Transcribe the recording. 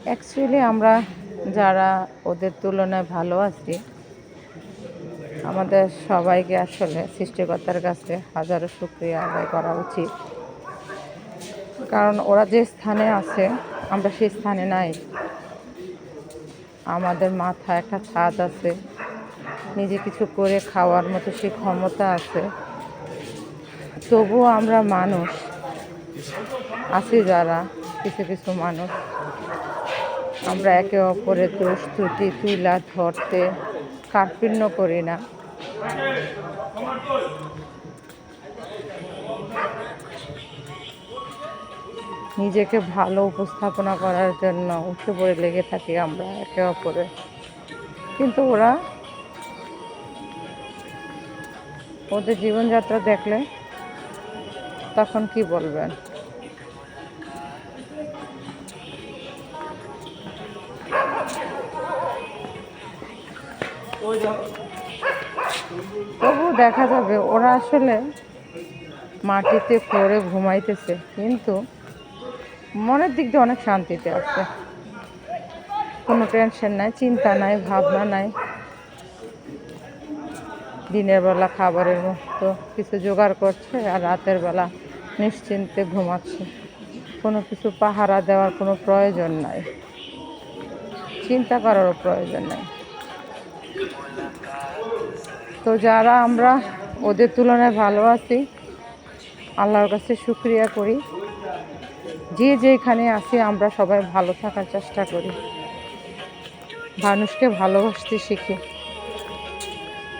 Actually আমরা যারা ওদের তুলনায় ভালো আছি, আমাদের সবাইকে আসলে সৃষ্টিকর্তার কাছে হাজারো শুকরিয়া আদায় করা উচিত। কারণ ওরা যে স্থানে আছে আমরা সেই স্থানে নাই। আমাদের মাথায় একটা ছাদ আছে, নিজে কিছু করে খাওয়ার মতো সেই ক্ষমতা আছে, তবুও আমরা মানুষ আছি যারা কিছু কিছু মানুষ আমরা একে অপরের দোষ ত্রুটি তুলা ধরতে কার্পণ্য করি না। নিজেকে ভালো উপস্থাপনা করার জন্য উঠে পড়ে লেগে থাকি আমরা একে অপরে, কিন্তু ওদের জীবনযাত্রা দেখলে তখন কি বলবেন? তবু দেখা যাবে ওরা আসলে মাটিতে পড়ে ঘুমাইতেছে, কিন্তু মনের দিক দিয়ে অনেক শান্তিতে আছে। কোনো টেনশন নাই, চিন্তা নাই, ভাবনা নাই। দিনের বেলা খাবারের মতো কিছু জোগাড় করছে আর রাতের বেলা নিশ্চিন্তে ঘুমাচ্ছে। কোনো কিছু পাহারা দেওয়ার কোনো প্রয়োজন নাই, চিন্তা করারও প্রয়োজন নাই। তো যারা আমরা ওদের তুলনায় ভালো আছি, আল্লাহর কাছে শুকরিয়া করি। যে যেখানে আছি আমরা সবাই ভালো থাকার চেষ্টা করি, মানুষকে ভালোবাসতে শিখি।